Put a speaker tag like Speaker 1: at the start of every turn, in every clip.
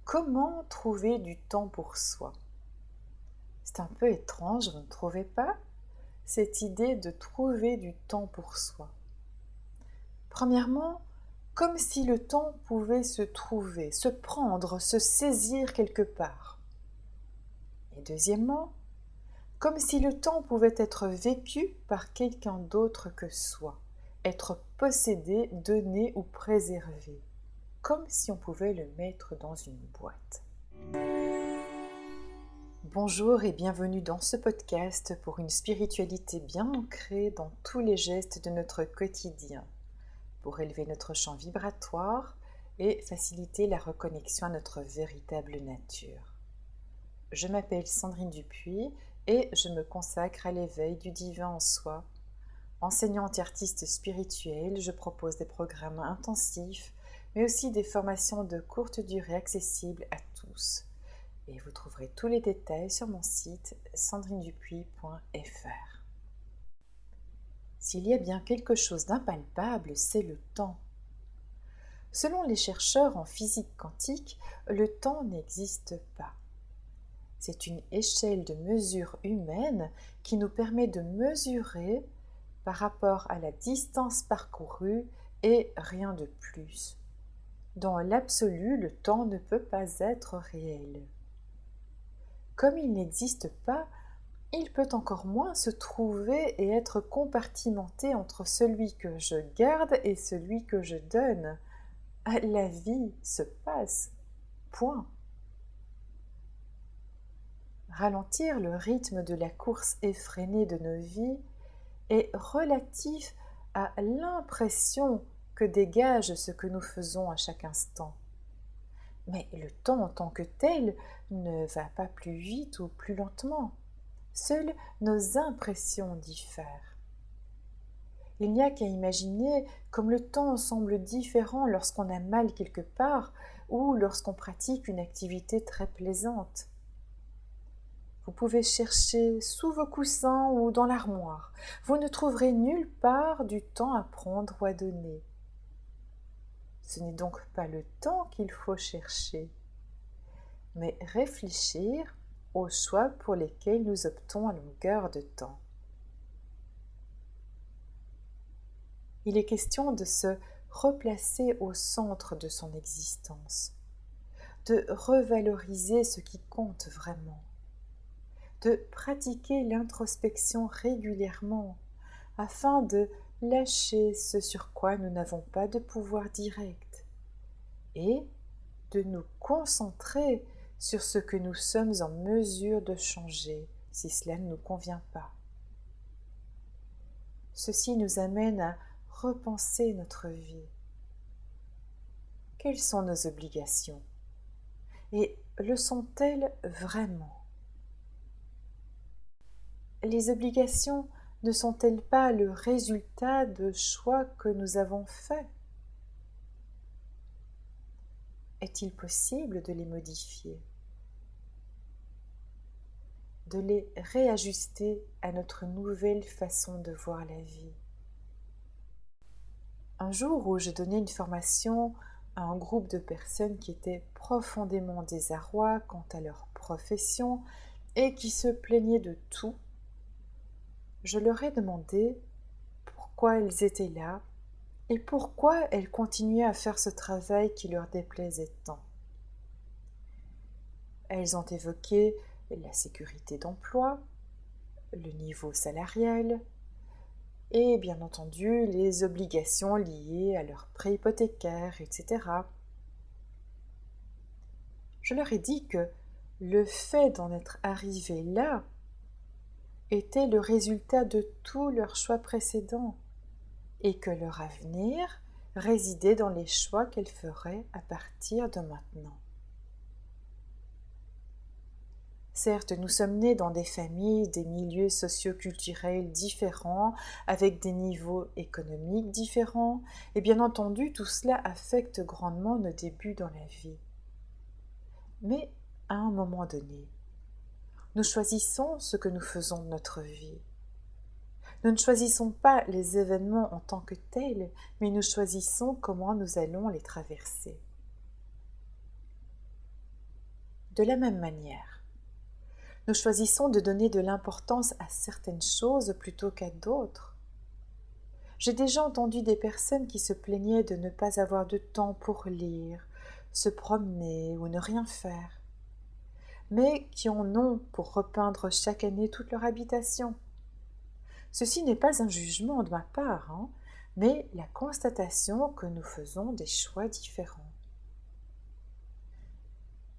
Speaker 1: Comment trouver du temps pour soi? C'est un peu étrange, vous ne trouvez pas? Cette idée de trouver du temps pour soi. Premièrement, comme si le temps pouvait se trouver, se prendre, se saisir quelque part. Et deuxièmement, comme si le temps pouvait être vécu par quelqu'un d'autre que soi, être possédé, donné ou préservé, comme si on pouvait le mettre dans une boîte. Bonjour et bienvenue dans ce podcast pour une spiritualité bien ancrée dans tous les gestes de notre quotidien, pour élever notre champ vibratoire et faciliter la reconnexion à notre véritable nature. Je m'appelle Sandrine Dupuis et je me consacre à l'éveil du divin en soi. Enseignante et artiste spirituelle, je propose des programmes intensifs, mais aussi des formations de courte durée accessibles à tous. Et vous trouverez tous les détails sur mon site sandrinedupuis.fr. S'il y a bien quelque chose d'impalpable, c'est le temps. Selon les chercheurs en physique quantique, le temps n'existe pas. C'est une échelle de mesure humaine qui nous permet de mesurer par rapport à la distance parcourue et rien de plus. Dans l'absolu, le temps ne peut pas être réel. Comme il n'existe pas, il peut encore moins se trouver et être compartimenté entre celui que je garde et celui que je donne. La vie se passe. Point. Ralentir le rythme de la course effrénée de nos vies est relatif à l'impression que dégage ce que nous faisons à chaque instant. Mais le temps en tant que tel ne va pas plus vite ou plus lentement. Seules nos impressions diffèrent. Il n'y a qu'à imaginer comme le temps semble différent lorsqu'on a mal quelque part ou lorsqu'on pratique une activité très plaisante. Vous pouvez chercher sous vos coussins ou dans l'armoire. Vous ne trouverez nulle part du temps à prendre ou à donner. Ce n'est donc pas le temps qu'il faut chercher, mais réfléchir aux choix pour lesquels nous optons à longueur de temps. Il est question de se replacer au centre de son existence, de revaloriser ce qui compte vraiment, de pratiquer l'introspection régulièrement afin de lâcher ce sur quoi nous n'avons pas de pouvoir direct et de nous concentrer sur ce que nous sommes en mesure de changer si cela ne nous convient pas. Ceci nous amène à repenser notre vie. Quelles sont nos obligations? Et le sont-elles vraiment? Les obligations ne sont-elles pas le résultat de choix que nous avons faits? Est-il possible de les modifier, de les réajuster à notre nouvelle façon de voir la vie? Un jour où je donnais une formation à un groupe de personnes qui étaient profondément désarrois quant à leur profession et qui se plaignaient de tout, je leur ai demandé pourquoi elles étaient là et pourquoi elles continuaient à faire ce travail qui leur déplaisait tant. Elles ont évoqué la sécurité d'emploi, le niveau salarial et bien entendu les obligations liées à leur prêt hypothécaire, etc. Je leur ai dit que le fait d'en être arrivé là était le résultat de tous leurs choix précédents et que leur avenir résidait dans les choix qu'elles feraient à partir de maintenant. Certes, nous sommes nés dans des familles, des milieux socio-culturels différents, avec des niveaux économiques différents, et bien entendu, tout cela affecte grandement nos débuts dans la vie. Mais, à un moment donné, nous choisissons ce que nous faisons de notre vie. Nous ne choisissons pas les événements en tant que tels, mais nous choisissons comment nous allons les traverser. De la même manière, nous choisissons de donner de l'importance à certaines choses plutôt qu'à d'autres. J'ai déjà entendu des personnes qui se plaignaient de ne pas avoir de temps pour lire, se promener ou ne rien faire, mais qui en ont pour repeindre chaque année toute leur habitation. Ceci n'est pas un jugement de ma part, mais la constatation que nous faisons des choix différents.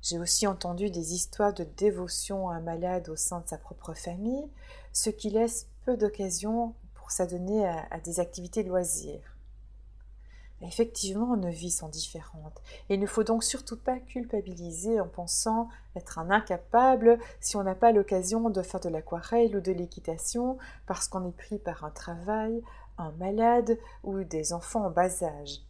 Speaker 1: J'ai aussi entendu des histoires de dévotion à un malade au sein de sa propre famille, ce qui laisse peu d'occasion pour s'adonner à des activités de loisirs. Effectivement, nos vies sont différentes, et il ne faut donc surtout pas culpabiliser en pensant être un incapable si on n'a pas l'occasion de faire de l'aquarelle ou de l'équitation parce qu'on est pris par un travail, un malade ou des enfants en bas âge.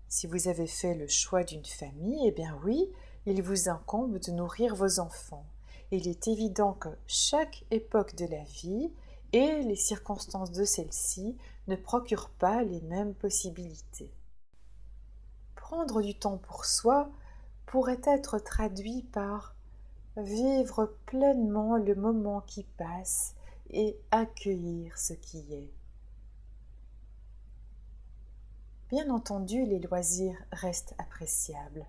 Speaker 1: Si vous avez fait le choix d'une famille, eh bien oui, il vous incombe de nourrir vos enfants. Et il est évident que chaque époque de la vie et les circonstances de celle-ci ne procurent pas les mêmes possibilités. Prendre du temps pour soi pourrait être traduit par vivre pleinement le moment qui passe et accueillir ce qui est. Bien entendu, les loisirs restent appréciables.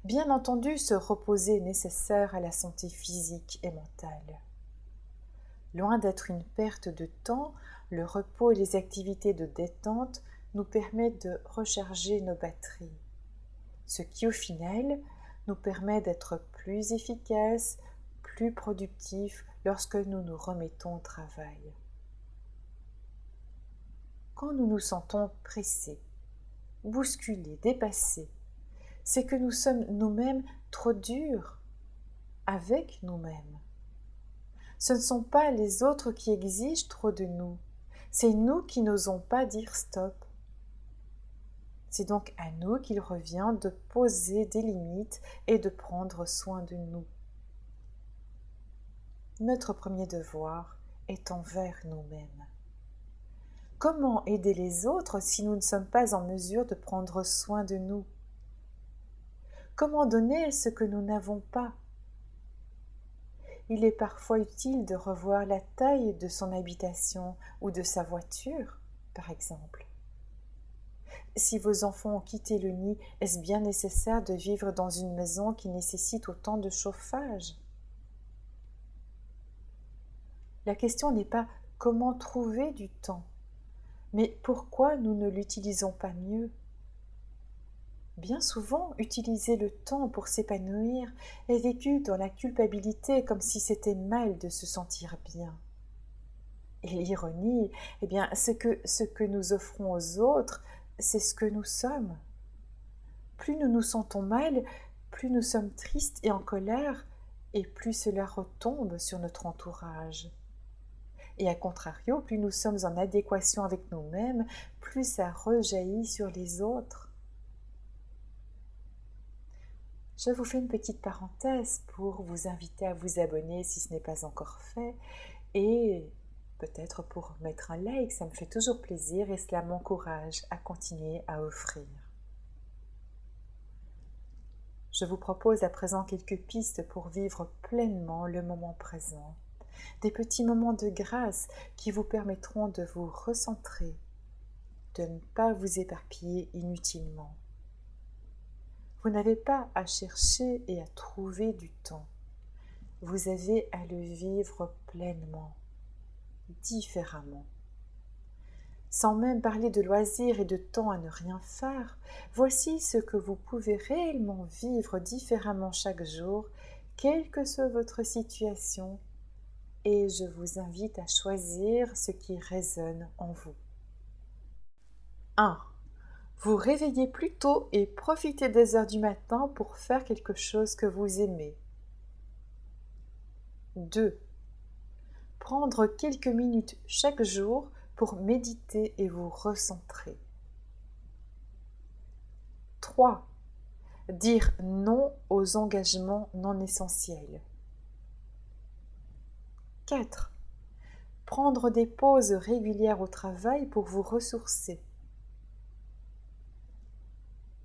Speaker 1: Bien entendu, se reposer est nécessaire à la santé physique et mentale. Loin d'être une perte de temps, le repos et les activités de détente nous permettent de recharger nos batteries, ce qui au final nous permet d'être plus efficaces, plus productifs lorsque nous nous remettons au travail. Quand nous nous sentons pressés, bousculés, dépassés, c'est que nous sommes nous-mêmes trop durs avec nous-mêmes. Ce ne sont pas les autres qui exigent trop de nous, c'est nous qui n'osons pas dire stop. C'est donc à nous qu'il revient de poser des limites et de prendre soin de nous. Notre premier devoir est envers nous-mêmes. Comment aider les autres si nous ne sommes pas en mesure de prendre soin de nous? Comment donner ce que nous n'avons pas? Il est parfois utile de revoir la taille de son habitation ou de sa voiture, par exemple. Si vos enfants ont quitté le nid, est-ce bien nécessaire de vivre dans une maison qui nécessite autant de chauffage? La question n'est pas comment trouver du temps, mais pourquoi nous ne l'utilisons pas mieux? Bien souvent, utiliser le temps pour s'épanouir est vécu dans la culpabilité comme si c'était mal de se sentir bien. Et l'ironie, eh bien, c'est que ce que nous offrons aux autres, c'est ce que nous sommes. Plus nous nous sentons mal, plus nous sommes tristes et en colère, et plus cela retombe sur notre entourage. Et à contrario, plus nous sommes en adéquation avec nous-mêmes, plus ça rejaillit sur les autres. Je vous fais une petite parenthèse pour vous inviter à vous abonner si ce n'est pas encore fait, et peut-être pour mettre un like, ça me fait toujours plaisir et cela m'encourage à continuer à offrir. Je vous propose à présent quelques pistes pour vivre pleinement le moment présent. Des petits moments de grâce qui vous permettront de vous recentrer, de ne pas vous éparpiller inutilement. Vous n'avez pas à chercher et à trouver du temps. Vous avez à le vivre pleinement, différemment. Sans même parler de loisirs et de temps à ne rien faire, voici ce que vous pouvez réellement vivre différemment chaque jour, quelle que soit votre situation, et je vous invite à choisir ce qui résonne en vous. 1. Vous réveillez plus tôt et profitez des heures du matin pour faire quelque chose que vous aimez. 2. Prendre quelques minutes chaque jour pour méditer et vous recentrer. 3. Dire non aux engagements non essentiels. 4. Prendre des pauses régulières au travail pour vous ressourcer.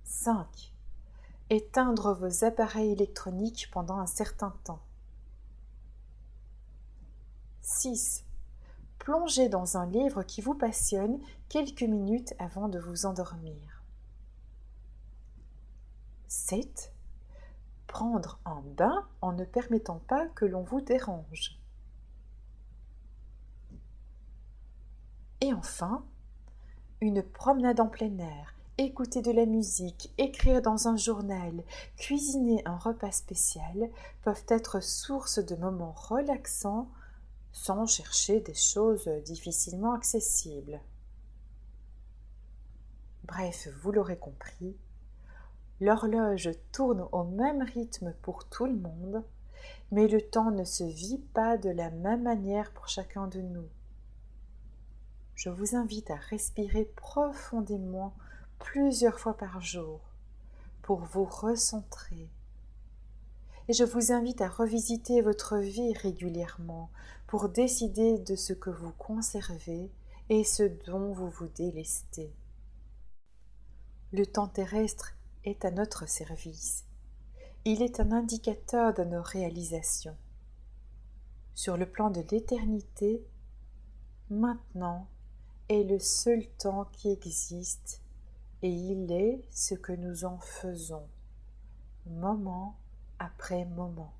Speaker 1: 5. Éteindre vos appareils électroniques pendant un certain temps. 6. Plongez dans un livre qui vous passionne quelques minutes avant de vous endormir. 7. Prendre un bain en ne permettant pas que l'on vous dérange. Et enfin, une promenade en plein air, écouter de la musique, écrire dans un journal, cuisiner un repas spécial peuvent être source de moments relaxants sans chercher des choses difficilement accessibles. Bref, vous l'aurez compris, l'horloge tourne au même rythme pour tout le monde, mais le temps ne se vit pas de la même manière pour chacun de nous. Je vous invite à respirer profondément plusieurs fois par jour pour vous recentrer. Et je vous invite à revisiter votre vie régulièrement pour décider de ce que vous conservez et ce dont vous vous délestez. Le temps terrestre est à notre service. Il est un indicateur de nos réalisations. Sur le plan de l'éternité, maintenant est le seul temps qui existe et il est ce que nous en faisons, moment après moment.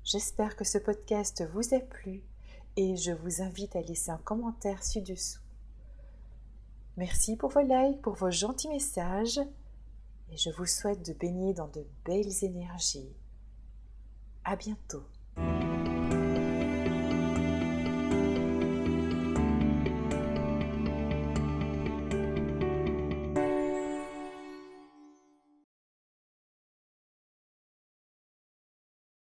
Speaker 1: J'espère que ce podcast vous a plu et je vous invite à laisser un commentaire ci-dessous. Merci pour vos likes, pour vos gentils messages et je vous souhaite de baigner dans de belles énergies. À bientôt.